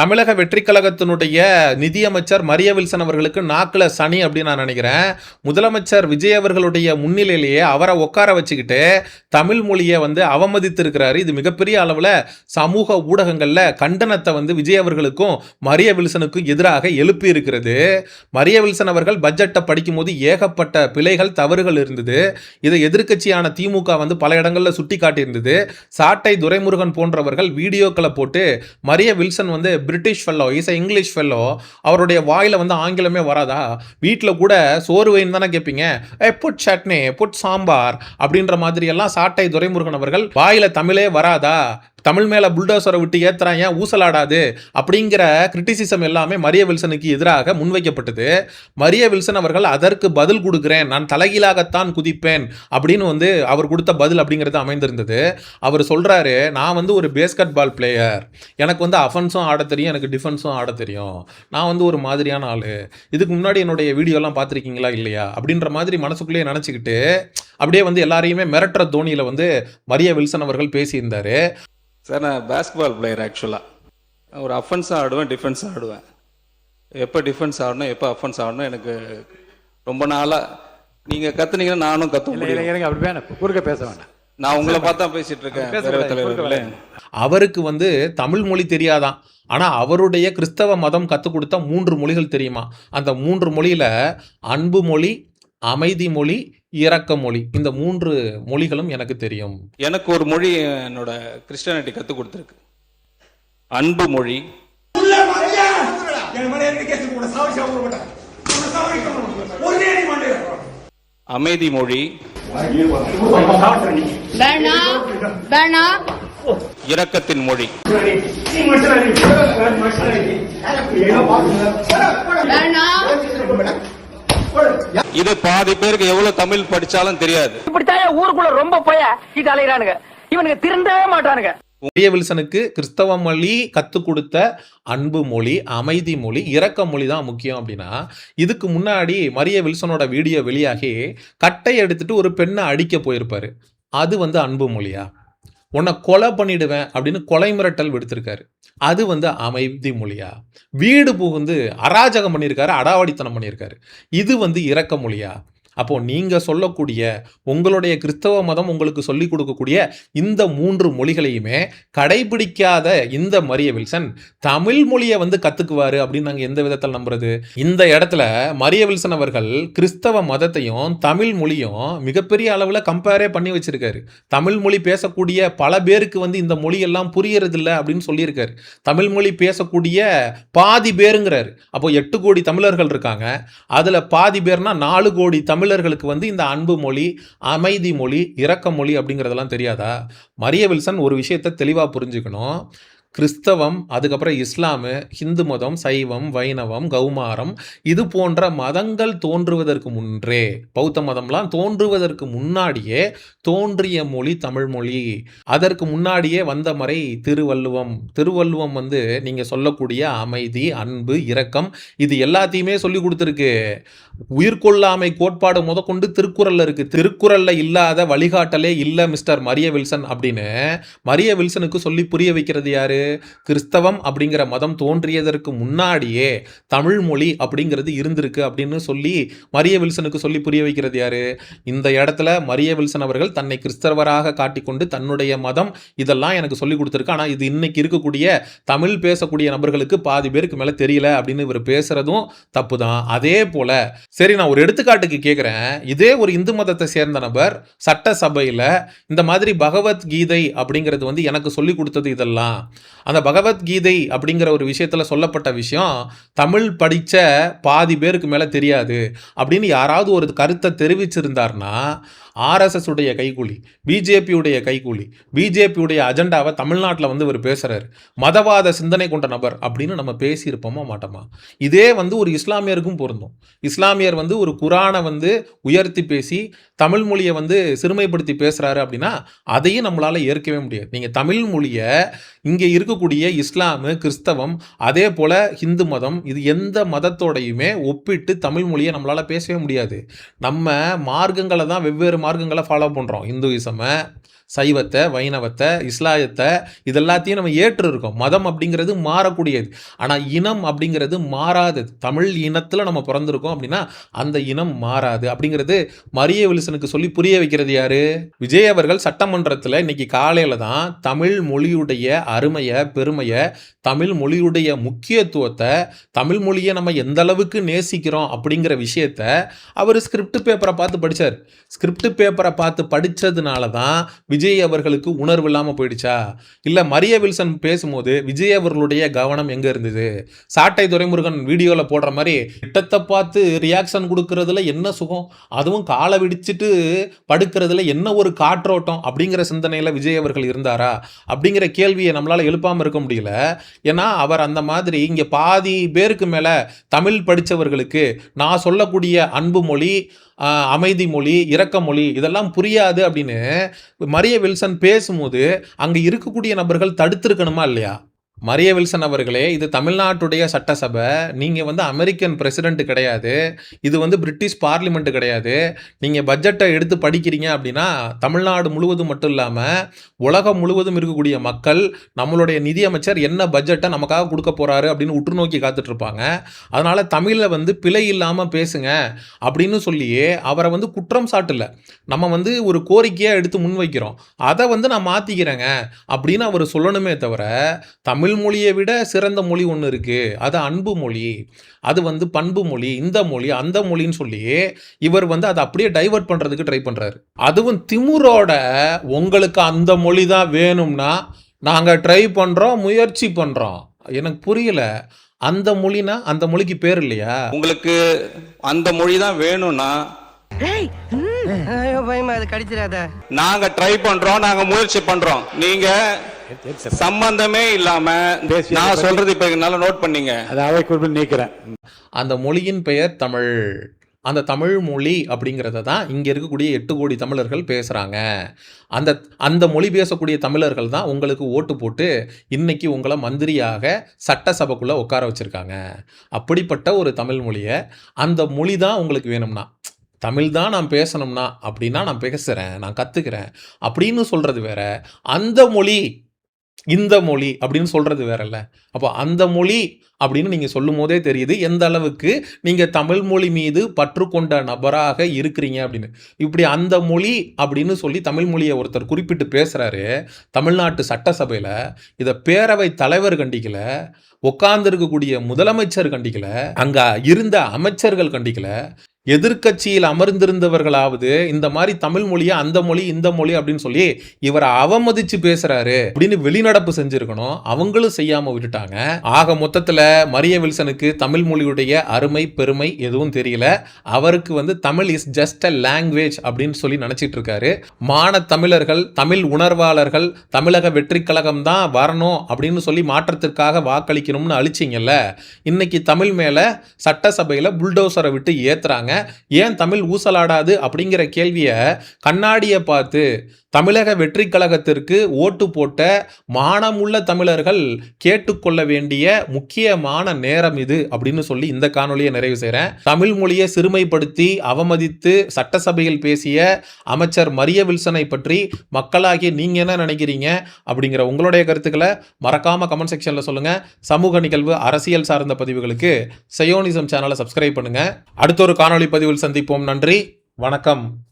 தமிழக வெற்றி கழகத்தினுடைய நிதியமைச்சர் மரிய வில்சன் அவர்களுக்கு நாக்குல சனி அப்படின்னு நான் நினைக்கிறேன். முதலமைச்சர் விஜய் அவர்களுடைய முன்னிலையிலேயே அவரை உட்கார வச்சுக்கிட்டு தமிழ் மொழியை அவமதித்து இருக்கிறாரு. இது மிகப்பெரிய அளவில் சமூக ஊடகங்களில் கண்டனத்தை விஜய் அவர்களுக்கும் மரிய வில்சனுக்கும் எதிராக எழுப்பி இருக்கிறது. மரிய வில்சன் அவர்கள் பட்ஜெட்டை படிக்கும் போது ஏகப்பட்ட பிழைகள் தவறுகள் இருந்தது. இதை எதிர்க்கட்சியான திமுக பல இடங்களில் சுட்டி காட்டியிருந்தது. சாட்டை துரைமுருகன் போன்றவர்கள் வீடியோக்களை போட்டு Maria Wilson British fellow, is English fellow, அவருடைய வாயில ஆங்கிலமே வராதா, வீட்டில் கூட சோறு வைன்னு தானே கேட்பீங்க, புட் சட்னி புட் சாம்பார் அப்படின்ற மாதிரி எல்லாம் சாட்டை துரைமுருகன் அவர்கள் வாயில தமிழே வராதா, தமிழ் மேல புல்டோசரை விட்டு ஏத்துறாங்க, ஊசலாடாது அப்படிங்கிற கிரிட்டிசிசம் எல்லாமே மரிய வில்சனுக்கு எதிராக முன்வைக்கப்பட்டது. மரிய வில்சன் அவர்கள் அதற்கு பதில் கொடுக்கிறேன், நான் தலைகீழாகத்தான் குதிப்பேன் அப்படின்னு அவர் கொடுத்த பதில் அப்படிங்கிறது அமைந்திருந்தது. அவர் சொல்றாரு, நான் ஒரு பேஸ்கெட் பால் பிளேயர், எனக்கு அஃபென்ஸும் ஆட தெரியும், எனக்கு டிஃபென்ஸும் ஆட தெரியும், நான் ஒரு மாதிரியான ஆளு, இதுக்கு முன்னாடி என்னுடைய வீடியோலாம் பார்த்துருக்கீங்களா இல்லையா அப்படின்ற மாதிரி மனசுக்குள்ளேயே நினச்சிக்கிட்டு அப்படியே எல்லாரையுமே மிரட்டுற தோனியில் மரிய வில்சன் அவர்கள் பேசியிருந்தாரு. சார், நான் பேஸ்கெட்பால் பிளேயர். ஆக்சுவலாக ஒரு அஃபென்ஸும் ஆடுவேன், டிஃபென்ஸும் ஆடுவேன். எப்போ டிஃபென்ஸ் ஆடணும் எப்போ அஃபென்ஸ் ஆடணும் எனக்கு ரொம்ப நாளாக நீங்கள் கற்றுனீங்கன்னா நானும் கற்று முடியும். அப்படி குறுக்க பேச வேண்டாம், நான் உங்களை பார்த்தா பேசிட்டு இருக்கேன். அவருக்கு தமிழ் மொழி தெரியாதான், ஆனால் அவருடைய கிறிஸ்தவ மதம் கற்றுக் கொடுத்த 3 மொழிகள் தெரியுமா. அந்த 3 மொழியில் அன்பு மொழி, அமைதி மொழி, இரக்க மொழி, இந்த 3 மொழிகளும் எனக்கு தெரியும். எனக்கு ஒரு மொழி என்னோட கிறிஸ்டியானிட்டி கற்றுக் கொடுத்துருக்கு. அன்பு மொழி, அமைதி மொழி, இரக்கத்தின் மொழி. இது பாதி பேருக்கு எவ்வளவு தமிழ் படிச்சாலும் தெரியாது. இப்படித்தான் ஊருக்குள்ள ரொம்ப போய இது அலையிறானுங்க, இவனுக்கு திருந்தவே மாட்டானுங்க. மரிய வில்சனுக்கு கிறிஸ்தவ மொழி கற்றுக் கொடுத்த அன்பு மொழி, அமைதி மொழி, இரக்க மொழி தான் முக்கியம் அப்படின்னா, இதுக்கு முன்னாடி மரிய வில்சனோட வீடியோ வெளியாகி கட்டை எடுத்துட்டு ஒரு பெண்ணை அடிக்க போயிருப்பாரு. அது அன்பு மொழியா? உன்னை கொலை பண்ணிடுவேன் அப்படின்னு கொலை மிரட்டல் விடுத்திருக்காரு. அது அமைதி மொழியா? வீடு புகுந்து அராஜகம் பண்ணியிருக்காரு, அடாவடித்தனம் பண்ணியிருக்காரு. இது இரக்க மொழியா? அப்போ நீங்க சொல்லக்கூடிய உங்களுடைய கிறிஸ்தவ மதம் உங்களுக்கு சொல்லிக் கொடுக்கக்கூடிய இந்த 3 மொழிகளையுமே கடைபிடிக்காத இந்த மரிய வில்சன் தமிழ் மொழியை கத்துக்குவாரு அப்படின்னு நாங்க எந்த விதத்தில் நம்புறது? இந்த இடத்துல மரிய வில்சன் அவர்கள் கிறிஸ்தவ மதத்தையும் தமிழ் மொழியும் மிகப்பெரிய அளவில் கம்பேரே பண்ணி வச்சிருக்காரு. தமிழ் மொழி பேசக்கூடிய பல பேருக்கு இந்த மொழியெல்லாம் புரியறது இல்லை அப்படின்னு சொல்லியிருக்காரு. தமிழ் மொழி பேசக்கூடிய பாதி பேருங்கிறாரு. அப்போ 8 கோடி தமிழர்கள் இருக்காங்க, அதுல பாதி பேர்னா 4 கோடி தமிழர்களுக்கு இந்த அன்பு மொழி, அமைதி மொழி, இரக்க மொழி அப்படிங்கிறதெல்லாம் தெரியாதா? மரிய வில்சன் ஒரு விஷயத்தை தெளிவா புரிஞ்சுக்கணும். கிறிஸ்தவம், அதுக்கப்புறம் இஸ்லாமு, ஹிந்து மதம், சைவம், வைணவம், கௌமாரம், இது போன்ற மதங்கள் தோன்றுவதற்கு முன்றே, பௌத்த மதம்லாம் தோன்றுவதற்கு முன்னாடியே தோன்றிய மொழி தமிழ் மொழி. அதற்கு முன்னாடியே வந்த மறை திருவள்ளுவம். திருவள்ளுவம் நீங்க சொல்லக்கூடிய அமைதி, அன்பு, இரக்கம், இது எல்லாத்தையுமே சொல்லி கொடுத்துருக்கு. உயிர்கொள்ளாமை கோட்பாடு முதற்கொண்டு திருக்குறள்ல இருக்கு. திருக்குறள்ல இல்லாத வழிகாட்டலே இல்லை மிஸ்டர் மரிய வில்சன் அப்படின்னு மரிய வில்சனுக்கு சொல்லி புரிய வைக்கிறது யாரு? கிறிஸ்தவம் அப்படிங்கிற மதம் தோன்றியதற்கு முன்னாடியே தமிழ் மொழி அப்படிங்கிறது இருந்திருக்கு அப்படின்னு சொல்லி மரிய வில்சனுக்கு சொல்லி புரிய வைக்கிறது யாரு? இந்த இடத்துல மரிய வில்சன் அவர்கள் தன்னை கிறிஸ்தவராக காட்டிக்கொண்டு தன்னுடைய மதம் இதெல்லாம் எனக்கு சொல்லி கொடுத்துருக்கு, ஆனா இது இன்னைக்கு இருக்கக்கூடிய தமிழ் பேசக்கூடிய நபர்களுக்கு பாதி பேருக்கு மேல தெரியல அப்படின்னு இவர் பேசுறதும் தப்பு தான். அதே போல சரி, நான் ஒரு எடுத்துக்காட்டுக்கு கேட்கிறேன். இதே ஒரு இந்து மதத்தை சேர்ந்த நபர் சட்டசபையில இந்த மாதிரி பகவத்கீதை அப்படிங்கிறது எனக்கு சொல்லி கொடுத்தது இதெல்லாம், அந்த பகவத்கீதை அப்படிங்கிற ஒரு விஷயத்துல சொல்லப்பட்ட விஷயம் தமிழ் படிச்ச பாதி பேருக்கு மேல தெரியாது அப்படின்னு யாராவது ஒரு கருத்தை தெரிவிச்சிருந்தார்னா, ஆர்எஸ்எஸ் உடைய கைகூலி, பிஜேபியுடைய கைகூலி, பிஜேபியுடைய அஜெண்டாவை தமிழ்நாட்டில் இவர் பேசுறாரு, மதவாத சிந்தனை கொண்ட நபர் அப்படின்னு நம்ம பேசியிருப்போமா மாட்டோமா? இதே ஒரு இஸ்லாமியருக்கும் பொருந்தும். இஸ்லாமியர் ஒரு குரானை உயர்த்தி பேசி தமிழ் மொழியை சிறுமைப்படுத்தி பேசுறாரு அப்படின்னா அதையும் நம்மளால ஏற்கவே முடியாது. நீங்க தமிழ் மொழியை இங்கே இருக்கக்கூடிய இஸ்லாமு, கிறிஸ்தவம், அதே போல ஹிந்து மதம், இது எந்த மதத்தோடையுமே ஒப்பிட்டு தமிழ் மொழியை நம்மளால பேசவே முடியாது. நம்ம மார்க்கங்களை தான் வெவ்வேறு மார்க்கங்களை ஃபாலோ பண்றோம். இந்துயிசம், சைவத்தை, வைணவத்தை, இஸ்லாயத்தை இதெல்லாத்தையும் நம்ம ஏற்று இருக்கோம். மதம் அப்படிங்கிறது மாறக்கூடியது. ஆனால் இனம் அப்படிங்கிறது மாறாதது. தமிழ் இனத்தில் நம்ம பிறந்திருக்கோம் அப்படின்னா அந்த இனம் மாறாது அப்படிங்கிறது மரிய வில்சனுக்கு சொல்லி புரிய வைக்கிறது யாரு? விஜய் அவர்கள் சட்டமன்றத்தில் இன்னைக்கு காலையில தான் தமிழ் மொழியுடைய அருமையை, பெருமையை, தமிழ் மொழியுடைய முக்கியத்துவத்தை, தமிழ் மொழியை நம்ம எந்த அளவுக்கு நேசிக்கிறோம் அப்படிங்கிற விஷயத்த அவர் ஸ்கிரிப்ட் பேப்பரை பார்த்து படித்தார். ஸ்கிரிப்ட் பேப்பரை பார்த்து படித்ததுனால தான் விஜய் அவர்களுக்கு உணர்வு இல்லாமல் போயிடுச்சா? இல்லை மரிய வில்சன் பேசும்போது விஜய் அவர்களுடைய கவனம் எங்கே இருந்தது? சாட்டை துரைமுருகன் வீடியோவில் போடுற மாதிரி திட்டத்தை பார்த்து ரியாக்ஷன் கொடுக்கறதுல என்ன சுகம், அதுவும் காலை விடிச்சிட்டு படுக்கிறதுல என்ன ஒரு காற்றோட்டம் அப்படிங்கிற சிந்தனையில் விஜய் அவர்கள் இருந்தாரா அப்படிங்கிற கேள்வியை நம்மளால் எழுப்பாமல் இருக்க முடியல. ஏன்னா அவர் அந்த மாதிரி இங்கே பாதி பேருக்கு மேலே தமிழ் படித்தவர்களுக்கு நான் சொல்லக்கூடிய அன்பு மொழி, அமைதி மொழி, இரக்க மொழி இதெல்லாம் புரியாது அப்படின்னு மரிய வில்சன் பேசும்போது அங்கே இருக்கக்கூடிய நபர்கள் தடுத்திருக்கணுமா இல்லையா? மரிய வில்சன் அவர்களே, இது தமிழ்நாட்டுடைய சட்டசபை. நீங்கள் அமெரிக்கன் பிரசிடென்ட் கிடையாது. இது பிரிட்டிஷ் பார்லிமெண்ட் கிடையாது. நீங்கள் பட்ஜெட்டை எடுத்து படிக்கிறீங்க அப்படின்னா தமிழ்நாடு முழுவதும் மட்டும் இல்லாமல் உலகம் முழுவதும் இருக்கக்கூடிய மக்கள் நம்மளுடைய நிதியமைச்சர் என்ன பட்ஜெட்டை நமக்காக கொடுக்க போகிறாரு அப்படின்னு உற்று நோக்கி காத்துட்ருப்பாங்க. அதனால் தமிழில் பிழை இல்லாமல் பேசுங்க அப்படின்னு சொல்லியே அவரை குற்றம் சாட்டல. நம்ம ஒரு கோரிக்கையாக எடுத்து முன்வைக்கிறோம். அதை நான் மாற்றிக்கிறேங்க அப்படின்னு அவர் சொல்லணுமே தவிர, தமிழ் மொழியை விட சிறந்த மொழி ஒன்று இருக்கு, அது அன்பு மொழி, அது பண்பு மொழி, இந்த மொழி அந்த மொழின்னு சொல்லி இவர் அதை அப்படியே டைவர்ட் பண்றதுக்கு ட்ரை பண்றாரு. அதுவும் திமுரோட உங்களுக்கு அந்த மொழி தான் வேணும்னா நாங்க ட்ரை பண்றோம், முயற்சி பண்றோம். எனக்கு புரியல. அந்த மொழினா அந்த மொழிக்கு பேர் இல்லையா? உங்களுக்கு அந்த மொழி தான் வேணும்னா நாங்க ட்ரை பண்றோம், நாங்க முயற்சி பண்றோம். நீங்க சம்பந்தமே இல்லாம நான் சொல்றது இப்ப நல்லா நோட் பண்ணீங்க. நீக்கிறேன். அந்த மொழியின் பெயர் தமிழ். அந்த தமிழ் மொழி அப்படிங்கிறத தான் இங்கே இருக்கக்கூடிய 8 கோடி தமிழர்கள் பேசுகிறாங்க. அந்த மொழி பேசக்கூடிய தமிழர்கள் தான் உங்களுக்கு ஓட்டு போட்டு இன்னைக்கு உங்களை மந்திரியாக சட்டசபைக்குள்ளே உட்கார வச்சுருக்காங்க. அப்படிப்பட்ட ஒரு தமிழ் மொழியை, அந்த மொழி தான் உங்களுக்கு வேணும்னா, தமிழ் தான் நான் பேசணும்னா அப்படின்னா நான் பேசுகிறேன், நான் கற்றுக்கிறேன் அப்படின்னு சொல்கிறது வேற, அந்த மொழி இந்த மொழி அப்படின்னு சொல்கிறது வேறல்ல. அப்போ அந்த மொழி அப்படின்னு நீங்கள் சொல்லும் போதே தெரியுது எந்த அளவுக்கு நீங்கள் தமிழ் மொழி மீது பற்று கொண்ட நபராக இருக்கிறீங்க அப்படின்னு. இப்படி அந்த மொழி அப்படின்னு சொல்லி தமிழ் மொழியை ஒருத்தர் குறிப்பிட்டு பேசுகிறாரு தமிழ்நாட்டு சட்டசபையில். இதை பேரவை தலைவர் கண்டிக்கல, உட்கார்ந்துருக்கக்கூடிய முதலமைச்சர் கண்டிக்கல, அங்கே இருந்த அமைச்சர்கள் கண்டிக்கல, எதிர்க்கட்சியில் அமர்ந்திருந்தவர்களாவது இந்த மாதிரி தமிழ் மொழியை அந்த மொழி இந்த மொழி அப்படின்னு சொல்லி இவரை அவமதிச்சு பேசுறாரு அப்படின்னு வெளிநடப்பு செஞ்சிருக்கணும். அவங்களும் செய்யாம விட்டுட்டாங்க. ஆக மொத்தத்துல மரிய வில்சனுக்கு தமிழ் மொழியுடைய அருமை பெருமை எதுவும் தெரியல. அவருக்கு Tamil is just a language அப்படின்னு சொல்லி நினைச்சிட்டு இருக்காரு. மான தமிழர்கள், தமிழ் உணர்வாளர்கள் தமிழக வெற்றி கழகம் தான் வரணும் அப்படின்னு சொல்லி மாற்றத்திற்காக வாக்களிக்கணும்னு அழிச்சிங்கல்ல, இன்னைக்கு தமிழ் மேல சட்டசபையில புல்டோசரை விட்டு ஏத்துறாங்க. ஏன் தமிழ் ஊசலாடாது அப்படிங்கிற கேள்வியை கண்ணாடியை பார்த்து தமிழக வெற்றி கழகத்திற்கு ஓட்டு போட்ட மானமுள்ள தமிழர்கள் கேட்டுக்கொள்ள வேண்டிய முக்கியமான நேரம் இது அப்படின்னு சொல்லி இந்த காணொலியை நிறைவு செய்கிறேன். தமிழ் மொழியை சிறுமைப்படுத்தி அவமதித்து சட்டசபையில் பேசிய அமைச்சர் மரிய வில்சனை பற்றி மக்களாகிய நீங்க என்ன நினைக்கிறீங்க அப்படிங்கிற உங்களுடைய கருத்துக்களை மறக்காம கமெண்ட் செக்ஷன்ல சொல்லுங்க. சமூக நிகழ்வு, அரசியல் சார்ந்த பதிவுகளுக்கு சயோனிசம் சேனலை சப்ஸ்கிரைப் பண்ணுங்க. அடுத்த ஒரு காணொலி பதிவில் சந்திப்போம். நன்றி, வணக்கம்.